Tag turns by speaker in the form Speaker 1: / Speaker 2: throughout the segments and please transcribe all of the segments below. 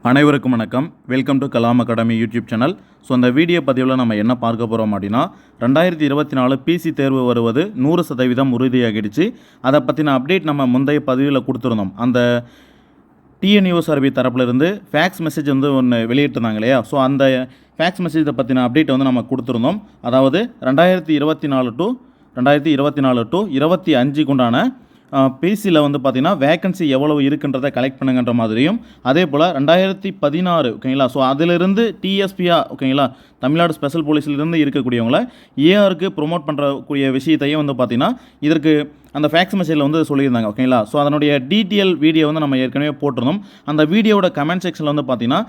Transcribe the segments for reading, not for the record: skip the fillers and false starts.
Speaker 1: அனைவருக்கும் வணக்கம். Welcome to Kalam academy YouTube channel. So அந்த வீடியோ பதிவில் நம்ம என்ன பார்க்க போகிறோம் அப்படின்னா 2024 பிசி தேர்வு வருவது 100% உறுதியாகிடுச்சு. அதை பற்றின அப்டேட் நம்ம முந்தைய பதிவில் கொடுத்துருந்தோம். அந்த டிஎன்யூஎஸ்ஆர்பி தரப்புலேருந்து ஃபேக்ஸ் மெசேஜ் வந்து ஒன்று வெளியிட்டிருந்தாங்க இல்லையா? ஸோ அந்த ஃபேக்ஸ் மெசேஜை பற்றின அப்டேட் வந்து நம்ம கொடுத்துருந்தோம். அதாவது 2024 டு 25 உண்டான பிசியில் வந்து பார்த்திங்கன்னா வேக்கன்சி எவ்வளவு இருக்குன்றதை கலெக்ட் பண்ணுங்கன்ற மாதிரியும், அதே போல் 2016 ஓகேங்களா. ஸோ அதிலிருந்து டிஎஸ்பியா ஓகேங்களா, தமிழ்நாடு ஸ்பெஷல் போலீஸ்லேருந்து இருக்கக்கூடியவங்கள ஏஆருக்கு ப்ரொமோட் பண்ணுறக்கூடிய விஷயத்தையும் வந்து பார்த்திங்கன்னா இதற்கு அந்த ஃபேக்ஸ் மெசேஜில் வந்து சொல்லியிருந்தாங்க ஓகேங்களா. ஸோ அதனுடைய டீட்டெயில் வீடியோ வந்து நம்ம ஏற்கனவே போட்டிருந்தோம். அந்த வீடியோட கமெண்ட் செக்ஷனில் வந்து பார்த்திங்கன்னா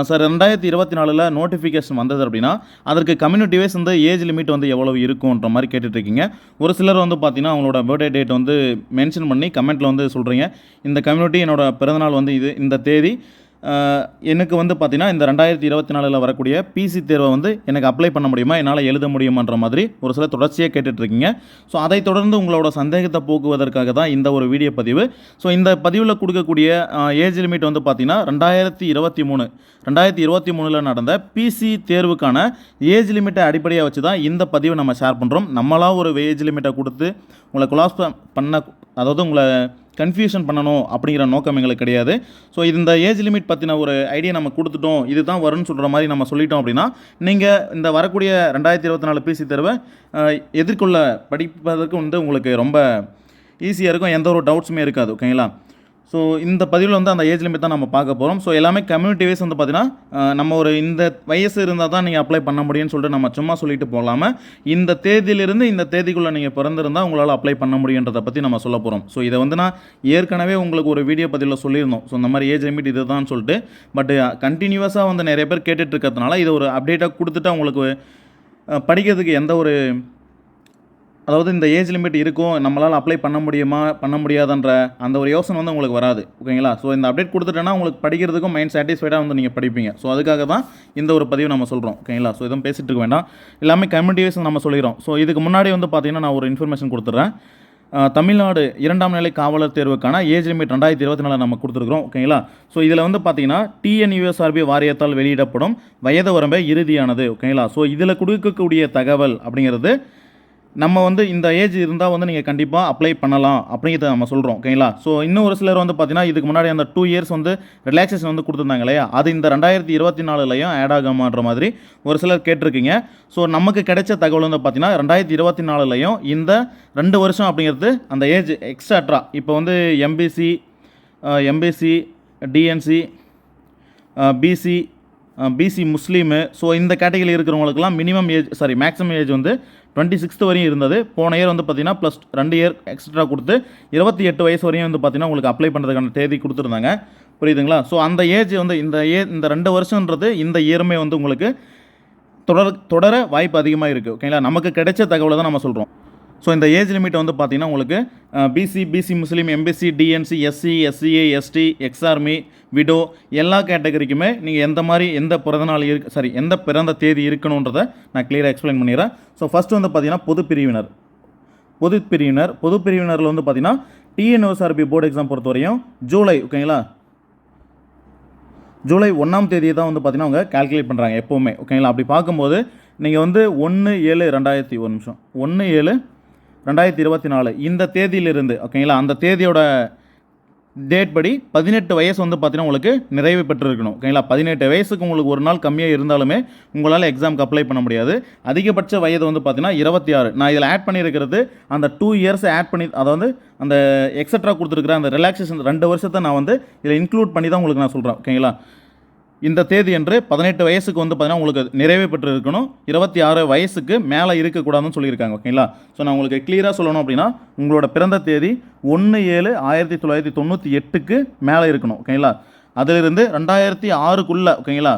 Speaker 1: சார் 2024 நோட்டிஃபிகேஷன் வந்தது அப்படின்னா அதற்கு கம்யூனிட்டி வைஸ் வந்து ஏஜ் லிமிட் வந்து எவ்வளவு இருக்குன்ற மாதிரி கேட்டுட்ருக்கீங்க. ஒரு சிலர் வந்து பார்த்திங்கன்னா அவங்களோட பர்த்டே டேட் வந்து மென்ஷன் பண்ணி கமெண்ட்டில் வந்து சொல்கிறீங்க, இந்த கம்யூனிட்டி என்னோட பிறந்தநாள் வந்து இந்த தேதி, எனக்கு வந்து பார்த்திங்கன்னா இந்த 2024 வரக்கூடிய பிசி தேர்வை வந்து எனக்கு அப்ளை பண்ண முடியுமா, என்னால் எழுத முடியுமான்ற மாதிரி ஒரு சில தொடர்ச்சியாக கேட்டுட்ருக்கீங்க. ஸோ அதை தொடர்ந்து உங்களோட சந்தேகத்தை போக்குவதற்காக தான் இந்த ஒரு வீடியோ பதிவு. ஸோ இந்த பதிவில் கொடுக்கக்கூடிய ஏஜ் லிமிட் வந்து பார்த்திங்கன்னா 2023 நடந்த பிசி தேர்வுக்கான ஏஜ் லிமிட்டை அடிப்படையாக வச்சு தான் இந்த பதிவை நம்ம ஷேர் பண்ணுறோம். நம்மளாம் ஒரு ஏஜ் லிமிட்டை கொடுத்து உங்களை கொலாஸ் பண்ண, அதாவது உங்களை கன்ஃபியூஷன் பண்ணணும் அப்படிங்கிற நோக்கம் எங்களுக்கு கிடையாது. ஸோ இந்த ஏஜ் லிமிட் பற்றின ஒரு ஐடியா நம்ம கொடுத்துட்டோம், இது தான் வரும்னு சொல்கிற மாதிரி நம்ம சொல்லிட்டோம் அப்படின்னா நீங்கள் இந்த வரக்கூடிய 2024 பிசி தேர்வை எதிர்கொள்ள படிப்பதற்கு வந்து உங்களுக்கு ரொம்ப ஈஸியாக இருக்கும், எந்த ஒரு டவுட்ஸுமே இருக்காது ஓகேங்களா. ஸோ இந்த பதிவில் வந்து அந்த ஏஜ் லிமிட் தான் நம்ம பார்க்க போகிறோம். ஸோ எல்லாமே கம்யூனிட்டி வைஸ் வந்து பார்த்திங்கன்னா நம்ம ஒரு இந்த வயசு இருந்தால் தான் நீங்கள் அப்ளை பண்ண முடியும்னு சொல்லிட்டு நம்ம சும்மா சொல்லிட்டு போகலாமல் இந்த தேதியிலிருந்து இந்த தேதிக்குள்ளே நீங்கள் பிறந்திருந்தால் உங்களால் அப்ளை பண்ண முடியுன்றதை பற்றி நம்ம சொல்ல போகிறோம். ஸோ இதை வந்து நான் ஏற்கனவே உங்களுக்கு ஒரு வீடியோ பதிவில் சொல்லியிருந்தோம். ஸோ இந்த மாதிரி ஏஜ் லிமிட் இது தான் சொல்லிட்டு, பட் கண்டினியூஸாக வந்து நிறைய பேர் கேட்டுட்டு இருக்கிறதுனால இதை ஒரு அப்டேட்டாக கொடுத்துட்டு அவங்களுக்கு படிக்கிறதுக்கு எந்த ஒரு, அதாவது இந்த ஏஜ் லிமிட் இருக்கும், நம்மளால் அப்ளை பண்ண முடியுமா பண்ண முடியாதுன்ற அந்த ஒரு யோசனை வந்து உங்களுக்கு வராது ஓகேங்களா. ஸோ இந்த அப்டேட் கொடுத்துட்டேன்னா உங்களுக்கு படிக்கிறதுக்கும் மைண்ட் சாட்டிஸ்ஃபைடாக வந்து நீங்கள் படிப்பீங்க. ஸோ அதுக்காக தான் இந்த ஒரு பதிவு நம்ம சொல்கிறோம் ஓகேங்களா. ஸோ எதுவும் பேசிகிட்டு இருக்க வேண்டாம், எல்லாமே கம்யூனிட்டி வைஸ் நம்ம சொல்லிடுறோம். ஸோ இதுக்கு முன்னாடி வந்து பார்த்திங்கன்னா நான் ஒரு இன்ஃபர்மேஷன் கொடுத்துட்றேன். தமிழ்நாடு 2ஆம் நிலை காவலர் தேர்வுக்கான ஏஜ் லிமிட் 2024 நம்ம கொடுத்துருக்குறோம் ஓகேங்களா. ஸோ இதில் வந்து பார்த்திங்கன்னா டிஎன்யூஎஸ்ஆர்பி வாரியத்தால் வெளியிடப்படும் வயது வரம்பை இறுதியானது ஓகேங்களா. ஸோ இதில் கொடுக்கக்கூடிய தகவல் அப்படிங்கிறது நம்ம வந்து இந்த ஏஜ் இருந்தால் வந்து நீங்கள் கண்டிப்பாக அப்ளை பண்ணலாம் அப்படிங்கிறத நம்ம சொல்கிறோம் ஓகேங்களா. ஸோ இன்னும் ஒரு சிலர் வந்து பார்த்திங்கன்னா இதுக்கு முன்னாடி அந்த 2 இயர்ஸ் வந்து ரிலாக்ஸேஷன் வந்து கொடுத்துருந்தாங்க இல்லையா, அது இந்த 2024 ஆட் ஆகாமன்ற மாதிரி ஒரு சிலர் கேட்டிருக்கீங்க. ஸோ நமக்கு கிடைச்ச தகவல் வந்து பார்த்திங்கன்னா 2024 இந்த 2 வருஷம் அப்படிங்கிறது அந்த ஏஜ் எக்ஸ்ட்ரா இப்போ வந்து எம்பிசி டிஎன்சி பிசி முஸ்லீமு, ஸோ இந்த கேட்டகரி இருக்கிறவங்களுக்குலாம் மேக்ஸிமம் ஏஜ் வந்து 26 வரையும் இருந்தது. போன இயர் வந்து பார்த்திங்கன்னா ப்ளஸ் 2 இயர் எக்ஸ்ட்ரா கொடுத்து 28 வயசு வரையும் வந்து பார்த்திங்கன்னா உங்களுக்கு அப்ளை பண்ணுறதுக்கான தேதி கொடுத்துருந்தாங்க, புரியுதுங்களா. ஸோ அந்த ஏஜ் வந்து இந்த 2 வருஷன்றது இந்த இயருமே வந்து உங்களுக்கு தொடர வாய்ப்பு அதிகமாக இருக்குது ஓகேங்களா. நமக்கு கிடைச்ச தகவலை தான் நம்ம சொல்கிறோம். ஸோ இந்த ஏஜ் லிமிட் வந்து பார்த்திங்கன்னா உங்களுக்கு பிசி முஸ்லீம், MBC, DNC, SCA, ST, ex army, widow எல்லா கேட்டகரிக்குமே நீங்கள் எந்த பிறந்தநாள் எந்த பிறந்த தேதி இருக்கணுன்றதை நான் கிளியராக எக்ஸ்பிளைன் பண்ணிடுறேன். ஸோ ஃபஸ்ட்டு வந்து பார்த்திங்கன்னா பொது பிரிவினரில் வந்து பார்த்திங்கன்னா டிஎன்யூஎஸ்ஆர்பி போர்டு எக்ஸாம் பொறுத்த வரையும் ஜூலை ஓகேங்களா, ஜூலை 1ஆம் தேதியை தான் வந்து பார்த்திங்கன்னா அவங்க கால்குலேட் பண்ணுறாங்க எப்போவுமே ஓகேங்களா. அப்படி பார்க்கும்போது நீங்கள் வந்து 1/7/2024 இந்த தேதியிலிருந்து ஓகேங்களா, அந்த தேதியோட டேட் படி 18 வயசு வந்து பார்த்திங்கன்னா உங்களுக்கு நிறைவு பெற்றிருக்கணும் ஓகேங்களா. 18 வயசுக்கு உங்களுக்கு ஒரு நாள் கம்மியாக இருந்தாலுமே உங்களால் எக்ஸாமுக்கு அப்ளை பண்ண முடியாது. அதிகபட்ச வயது வந்து பார்த்திங்கன்னா 26. நான் இதில் ஆட் பண்ணியிருக்கிறது அந்த 2 இயர்ஸ் ஆட் பண்ணி, அதாவது அந்த எக்ஸட்ரா கொடுத்துருக்குற அந்த ரிலாக்ஸேஷன் 2 வருஷத்தை நான் வந்து இதில் இன்க்ளூட் பண்ணி தான் உங்களுக்கு நான் சொல்கிறேன் ஓகேங்களா. இந்த தேதி என்று 18 வயசுக்கு வந்து பார்த்திங்கன்னா உங்களுக்கு நிறைவே பெற்று இருக்கணும், 26 வயசுக்கு மேலே இருக்கக்கூடாதுன்னு சொல்லியிருக்காங்க ஓகேங்களா. ஸோ நான் உங்களுக்கு கிளியராக சொல்லணும் அப்படின்னா உங்களோட பிறந்த தேதி 1/7/1998க்கு மேலே இருக்கணும் ஓகேங்களா. அதிலிருந்து 2006க்குள்ளே ஓகேங்களா,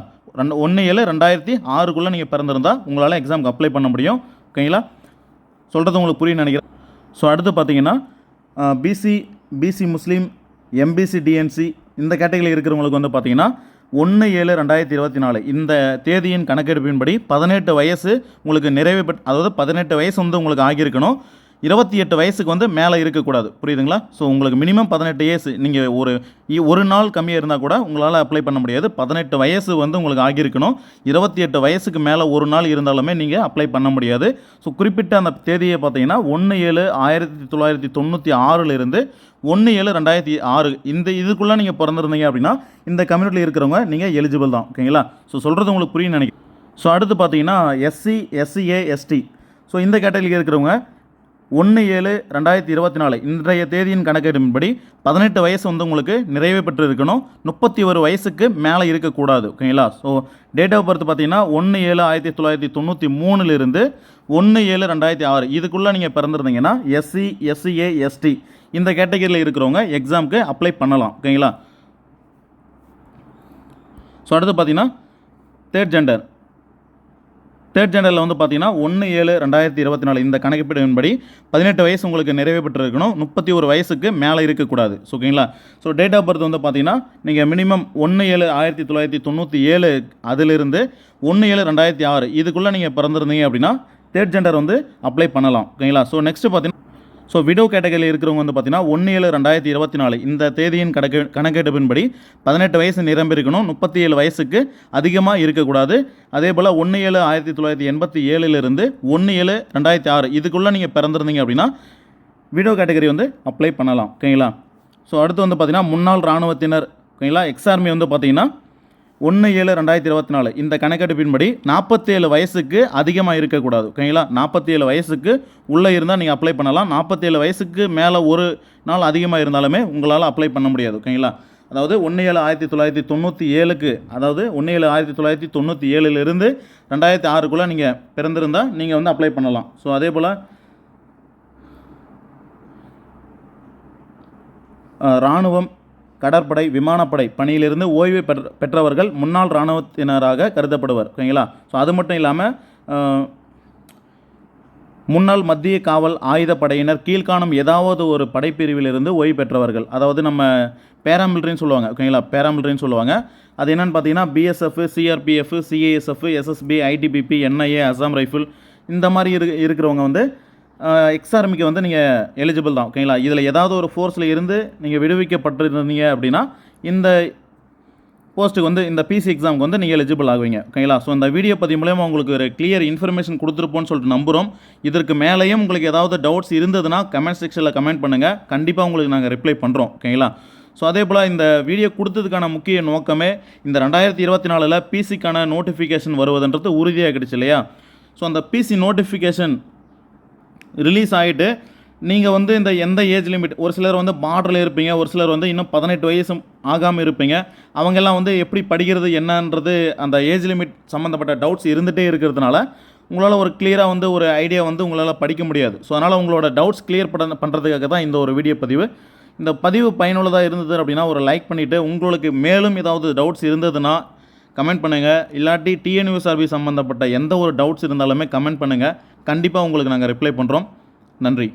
Speaker 1: 1/7/2006க்குள்ளே நீங்கள் பிறந்திருந்தால் உங்களால் எக்ஸாமுக்கு அப்ளை பண்ண முடியும் ஓகேங்களா. சொல்கிறது உங்களுக்கு புரியுன்னு நினைக்கிறேன். ஸோ அடுத்து பார்த்தீங்கன்னா பிசி முஸ்லீம், எம்பிசி, டிஎன்சி இந்த கேட்டகரியில் இருக்கிறவங்களுக்கு வந்து பார்த்திங்கன்னா 1/7/2024 இந்த தேதியின் கணக்கெடுப்பின்படி 18 வயசு உங்களுக்கு அதாவது 18 வயசு வந்து உங்களுக்கு ஆகியிருக்கணும். 28 வயசுக்கு வந்து மேலே இருக்கக்கூடாது. புரியுதுங்களா? ஸோ உங்களுக்கு மினிமம் 18 இயர்ஸ். நீங்கள் ஒரு நாள் கம்மியாக இருந்தால் கூட உங்களால் அப்ளை பண்ண முடியாது. 18 வயசு வந்து உங்களுக்கு ஆகியிருக்கணும். 28 வயசுக்கு மேலே ஒரு நாள் இருந்தாலுமே நீங்கள் அப்ளை பண்ண முடியாது. ஸோ குறிப்பிட்ட அந்த தேதியை பார்த்தீங்கன்னா 1/7/1996 1/7/2006 இதுக்குள்ளே நீங்கள் பிறந்திருந்தீங்க அப்படின்னா இந்த கம்யூனிட்டியில் இருக்கிறவங்க நீங்கள் எலிஜிபிள் தான். ஓகேங்களா? ஸோ சொல்கிறது உங்களுக்கு புரியும்னு நினைக்கிறேன். ஸோ அடுத்து பார்த்தீங்கன்னா எஸ்சி, எஸ்சிஏ, எஸ்டி. ஸோ இந்த கேட்டகரியில் இருக்கிறவங்க 1/7/2024 இன்றைய தேதியின் கணக்கெடுப்பின்படி 18 வயசு வந்து உங்களுக்கு நிறைவு பெற்று இருக்கணும். 31 வயசுக்கு மேலே இருக்கக்கூடாது. ஓகேங்களா? ஸோ டேட் ஆஃப் பர்த் பார்த்தீங்கன்னா 1/7/1993 1/7/2006 இதுக்குள்ளே நீங்கள் பிறந்திருந்தீங்கன்னா எஸ்சி, எஸ்சிஏ, எஸ்டி இந்த கேட்டகரியில் இருக்கிறவங்க எக்ஸாமுக்கு அப்ளை பண்ணலாம். ஓகேங்களா? ஸோ அடுத்து பார்த்தீங்கன்னா தேர்ட் ஜெண்டரில் வந்து பார்த்தீங்கன்னா 1/7/2024 இந்த கணக்கெடுப்பின்படி 18 வயசு உங்களுக்கு நிறைவு பெற்றிருக்கணும். 31 வயசுக்கு மேலே இருக்கக்கூடாது. ஓகேங்களா? ஸோ டேட் ஆஃப் பர்த் வந்து பார்த்தீங்கன்னா நீங்கள் மினிமம் 1/7/1997 அதிலிருந்து 1/7/2006 இதுக்குள்ளே நீங்கள் பிறந்திருந்தீங்க அப்படின்னா தேர்ட் ஜெண்டர் வந்து அப்ளை பண்ணலாம். ஓகேங்களா? ஸோ நெக்ஸ்ட்டு பார்த்தீங்கன்னா விடோ கேட்டகரியில் இருக்கிறவங்க வந்து பார்த்தீங்கன்னா 1/7/2024 இந்த தேதியின் கணக்கெடுப்பின்படி 18 வயசு நிரம்பியிருக்கணும். 37 வயசுக்கு அதிகமாக இருக்கக்கூடாது. அதே போல் 1/7/1987 1/7/2006 இதுக்குள்ளே நீங்கள் பிறந்திருந்தீங்க அப்படின்னா விடோ கேட்டகரி வந்து அப்ளை பண்ணலாம். ஓகேங்களா? ஸோ அடுத்து வந்து பார்த்தீங்கன்னா முன்னாள் இராணுவத்தினர். ஓகேங்களா? எக்ஸ்ஆர்மி வந்து பார்த்தீங்கன்னா 1/7/2024 இந்த கணக்கெடுப்பின்படி 47 வயசுக்கு அதிகமாக இருக்கக்கூடாது. ஓகேங்களா? 47 வயசுக்கு உள்ளே இருந்தால் நீங்கள் அப்ளை பண்ணலாம். 47 வயசுக்கு மேலே ஒரு நாள் அதிகமாக இருந்தாலுமே உங்களால் அப்ளை பண்ண முடியாது. ஓகேங்களா? அதாவது 1/7/1997 அதாவது 1/7/1997 2006 நீங்கள் பிறந்திருந்தால் நீங்கள் வந்து அப்ளை பண்ணலாம். ஸோ அதே போல் இராணுவம், கடற்படை, விமானப்படை பணியிலிருந்து ஓய்வு பெற்றவர்கள் முன்னாள் இராணுவத்தினராக கருதப்படுவர். ஓகேங்களா? ஸோ அது மட்டும் இல்லாமல் முன்னாள் மத்திய காவல் ஆயுதப்படையினர் கீழ்காணும் ஏதாவது ஒரு படைப்பிரிவிலிருந்து ஓய்வு பெற்றவர்கள், அதாவது நம்ம பேராமிலிட்ரின்னு சொல்லுவாங்க. ஓகேங்களா? பேராமிலிட்ரின்னு சொல்லுவாங்க. அது என்னென்னு பார்த்தீங்கன்னா BSF, CRPF, CASF, SSB, ITBP, NIA, Assam rifle இந்த மாதிரி இருக்கிறவங்க வந்து எக்ஸ்ஆர்மிக்கு வந்து நீங்கள் எலிஜிபிள் தான். ஓகேங்களா? இதில் ஏதாவது ஒரு ஃபோர்ஸில் இருந்து நீங்கள் விடுவிக்கப்பட்டிருந்தீங்க அப்படின்னா இந்த போஸ்ட்டுக்கு வந்து இந்த பிசி எக்ஸாமுக்கு வந்து நீங்கள் எலிஜிபிள் ஆகுவீங்க. ஓகேங்களா? ஸோ இந்த வீடியோ பதிவு மூலமா உங்களுக்கு ஒரு கிளியர் இன்ஃபர்மேஷன் கொடுத்துருப்போன்னு சொல்லிட்டு நம்புகிறோம். இதற்கு மேலேயும் உங்களுக்கு ஏதாவது டவுட்ஸ் இருந்ததுன்னா கமெண்ட் செக்ஷனில் கமெண்ட் பண்ணுங்கள். கண்டிப்பாக உங்களுக்கு நாங்கள் ரிப்ளை பண்ணுறோம். ஓகேங்களா? ஸோ அதே போல் இந்த வீடியோ கொடுத்ததுக்கான முக்கிய நோக்கமே இந்த 2024 பிசிக்கான நோட்டிஃபிகேஷன் வருவதுன்றது உறுதியாக கிடச்சி இல்லையா? ஸோ அந்த பிசி நோட்டிஃபிகேஷன் ரிலீஸ் ஆகிட்டு நீங்கள் வந்து இந்த எந்த ஏஜ் லிமிட், ஒரு சிலர் வந்து பார்டரில் இருப்பீங்க, ஒரு சிலர் வந்து இன்னும் 18 வயசு ஆகாமல் இருப்பீங்க. அவங்கெல்லாம் வந்து எப்படி படிக்கிறது என்னன்றது அந்த ஏஜ் லிமிட் சம்மந்தப்பட்ட டவுட்ஸ் இருந்துகிட்டே இருக்கிறதுனால உங்களால் ஒரு கிளியராக வந்து ஒரு ஐடியா வந்து உங்களால் படிக்க முடியாது. ஸோ அதனால் உங்களோட டவுட்ஸ் கிளியர் பண்ணுறதுக்காக தான் இந்த ஒரு வீடியோ பதிவு. இந்த பதிவு பயனுள்ளதாக இருந்தது அப்படின்னா ஒரு லைக் பண்ணிவிட்டு, உங்களுக்கு மேலும் ஏதாவது டவுட்ஸ் இருந்ததுன்னா கமெண்ட் பண்ணுங்கள். இல்லாட்டி டிஎன்யூஎஸ்ஆர்பி சம்மந்தப்பட்ட எந்த ஒரு டவுட்ஸ் இருந்தாலுமே கமெண்ட் பண்ணுங்கள். கண்டிப்பாக உங்களுக்கு நாங்கள் ரிப்ளை பண்ணுறோம். நன்றி.